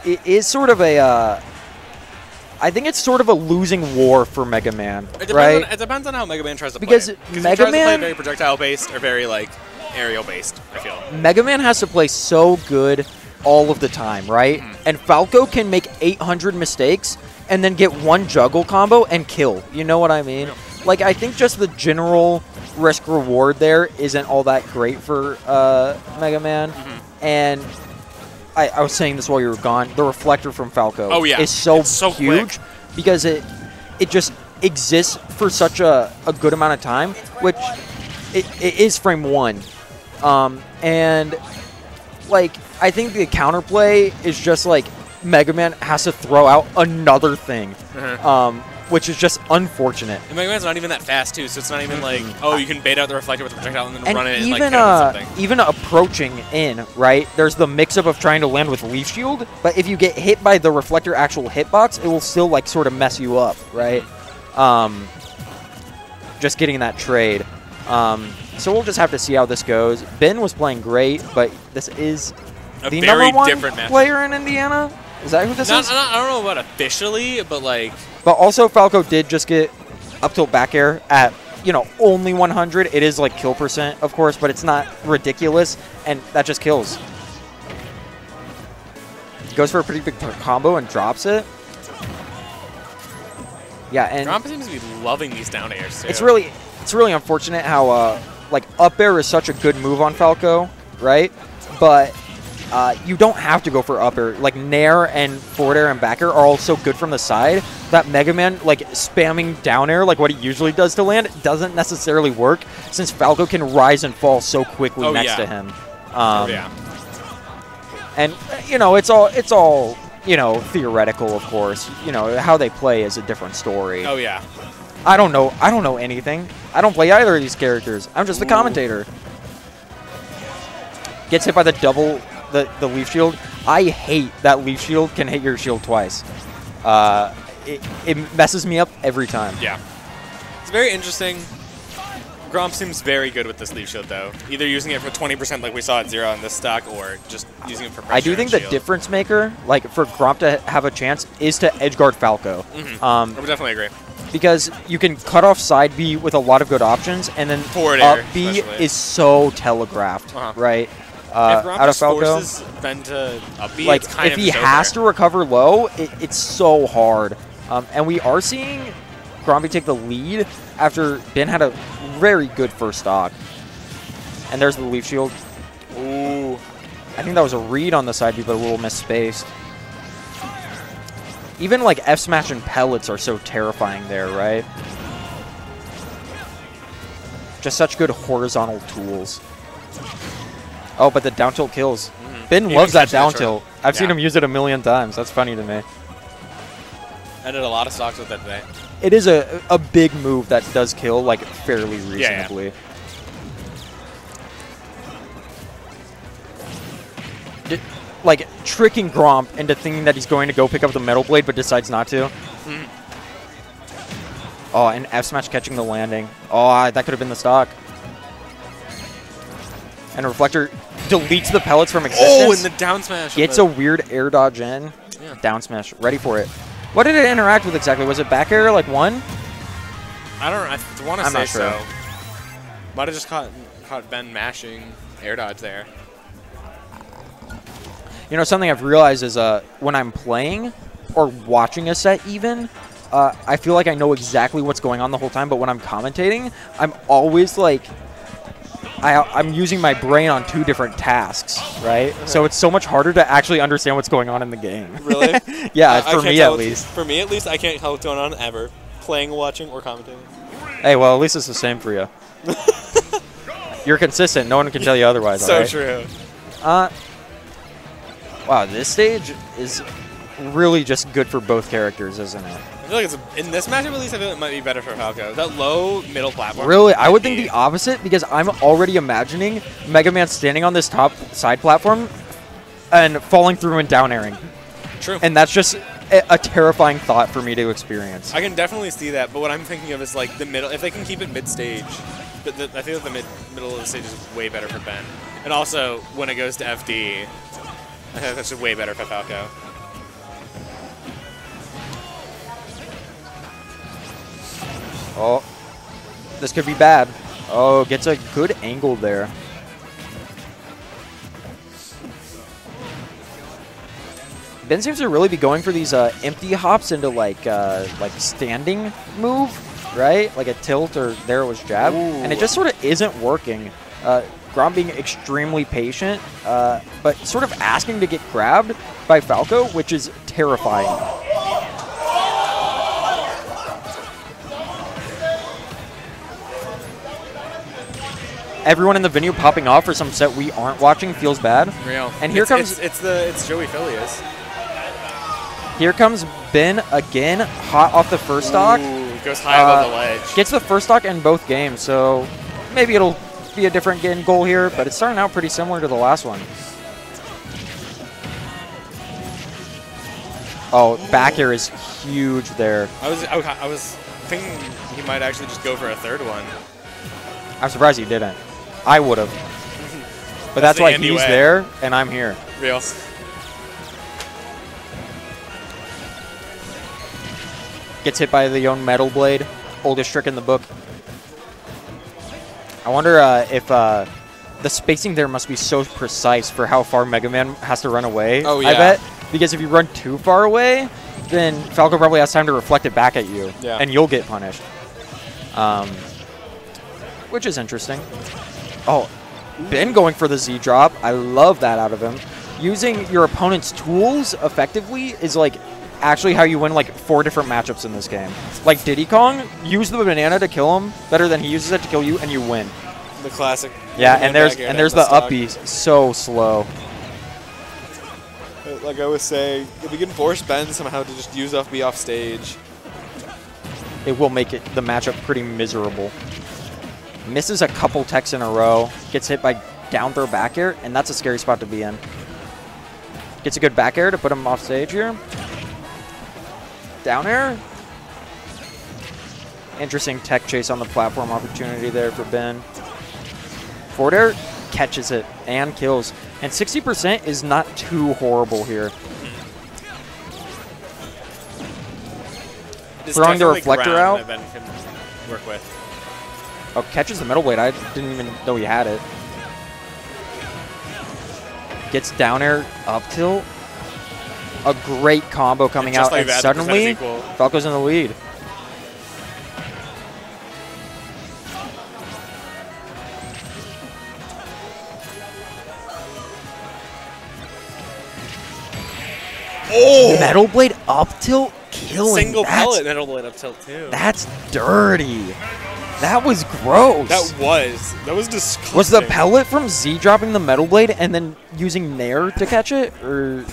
It is sort of a... I think it's sort of a losing war for Mega Man, right? It depends on how Mega Man tries to because play. Mega he tries to play Man very projectile-based or very, like, aerial-based, I feel. Mega Man has to play so good all of the time, right? And Falco can make 800 mistakes and then get one juggle combo and kill. You know what I mean? Yeah. Like, I think just the general risk-reward there isn't all that great for Mega Man. And I was saying this while you were gone. The reflector from Falco is so huge quick. because it just exists for such a good amount of time, which it is frame 1. And, like, I think the counterplay is just, like, Mega Man has to throw out another thing, which is just unfortunate. And Mega Man's not even that fast, too, so it's not even like, oh, you can bait out the reflector with the projectile and then And run it even, and, like, something. even approaching in, right, there's the mix-up of trying to land with Leaf Shield, but if you get hit by the reflector actual hitbox, it will still, like, sort of mess you up, right? Just getting that trade. So we'll just have to see how this goes. Ben was playing great, but this is the very #1 different match. player in Indiana? Is that who this is? I don't know about officially, but, like... But also, Falco did just get up tilt back air at, you know, only 100. It is, like, kill percent, of course, but it's not ridiculous, and that just kills. Goes for a pretty big combo and drops it. Yeah, and... Grompy seems to be loving these down airs, too. It's really unfortunate how, like, up air is such a good move on Falco, right? But you don't have to go for up air. Like, nair and forward air and back air are all so good from the side that Mega Man, like, spamming down air, like what he usually does to land, doesn't necessarily work since Falco can rise and fall so quickly next to him. And, you know, it's all, you know, theoretical, of course. You know, how they play is a different story. Oh, yeah. I don't know anything. I don't play either of these characters. I'm just the commentator. Gets hit by the double, the Leaf Shield. I hate that Leaf Shield can hit your shield twice. It messes me up every time. Yeah. It's very interesting. Gromp seems very good with this Leaf Shield, though. Either using it for 20% like we saw at 0 on this stock, or just using it for pressure. I do think the difference maker, like, for Gromp to have a chance, is to edgeguard Falco. I would definitely agree. Because you can cut off side B with a lot of good options, and then forward up air, B especially. is so telegraphed, right? Out of Falco. Forces Ben to up B, like, it's kind if of he has to recover low, it's so hard. And we are seeing Grompy take the lead after Ben had a very good first stock. And there's the Leaf Shield. Ooh. I think that was a read on the side B, but a little misspaced. Even, like, F smash and pellets are so terrifying there, right? Just such good horizontal tools. Oh, but the down tilt kills. Ben loves that down tilt. I've seen him use it a million times. That's funny to me. I did a lot of stocks with that today. It is a big move that does kill, like, fairly reasonably. Like, tricking Gromp into thinking that he's going to go pick up the Metal Blade, but decides not to. Oh, and F smash catching the landing. Oh, that could have been the stock. And Reflector deletes the pellets from existence. Oh, and the down smash. Gets a weird air dodge in. Yeah. Down smash. Ready for it. What did it interact with exactly? Was it back air, like, 1? I don't know. I want to say not sure. so. Might have just caught Ben mashing air dodge there. You know, something I've realized is when I'm playing or watching a set even, I feel like I know exactly what's going on the whole time, but when I'm commentating, I'm always like, I'm using my brain on 2 different tasks, right? So it's so much harder to actually understand what's going on in the game. Really? Yeah, for me at least. For me at least, I can't tell what's going on ever. Playing, watching, or commentating. Hey, well, at least it's the same for you. You're consistent. No one can tell you otherwise, So all right? true. Wow, this stage is really just good for both characters, isn't it? I feel like it's in this matchup at least. I feel it might be better for Falco. That low middle platform. Really, I would think the opposite because I'm already imagining Mega Man standing on this top side platform and falling through and down airing. True. And that's just a terrifying thought for me to experience. I can definitely see that, but what I'm thinking of is like the middle. If they can keep it mid stage, I feel like the middle of the stage is way better for Ben. And also when it goes to FD. I think that's just way better for Falco. Oh, this could be bad. Oh, gets a good angle there. Ben seems to really be going for these empty hops into like standing move, right? Like a tilt or there was jab, and it just sort of isn't working. Grom being extremely patient, but sort of asking to get grabbed by Falco, which is terrifying. Everyone in the venue popping off for some set we aren't watching feels bad. Real. And here comes it's Joey Phileas. Here comes Ben again, hot off the first stock. Goes high above the ledge. Gets the first stock in both games, so maybe it'll be a different game goal here, but it's starting out pretty similar to the last one. Oh, back air is huge there. I was thinking he might actually just go for a third one. I'm surprised he didn't. I would have. But that's why he's there and I'm here. Real. Gets hit by the own Metal Blade. Oldest trick in the book. I wonder if the spacing there must be so precise for how far Mega Man has to run away. Oh, yeah. I bet. Because if you run too far away, then Falco probably has time to reflect it back at you. Yeah. And you'll get punished. Which is interesting. Oh, Ben going for the Z drop. I love that out of him. Using your opponent's tools effectively is like actually how you win like 4 different matchups in this game. Like Diddy Kong, use the banana to kill him better than he uses it to kill you, and you win. The classic. Yeah, and there's the up B, so slow. Like I was saying, if we can force Ben somehow to just use up B off stage, it will make it the matchup pretty miserable. Misses a couple techs in a row, gets hit by down throw back air, and that's a scary spot to be in. Gets a good back air to put him off stage here. Down air. Interesting tech chase on the platform opportunity there for Ben. Forward air catches it and kills. And 60% is not too horrible here. Throwing the reflector out. Ben can work with. Oh, catches the Metal Blade. I didn't even know he had it. Gets down air up tilt. A great combo coming out, like and that, suddenly Falco's in the lead. Oh! Metal Blade up tilt, killing. Single pellet Metal Blade up tilt too. That's dirty. That was gross. That was disgusting. Was the pellet from Z dropping the Metal Blade and then using Nair to catch it, or?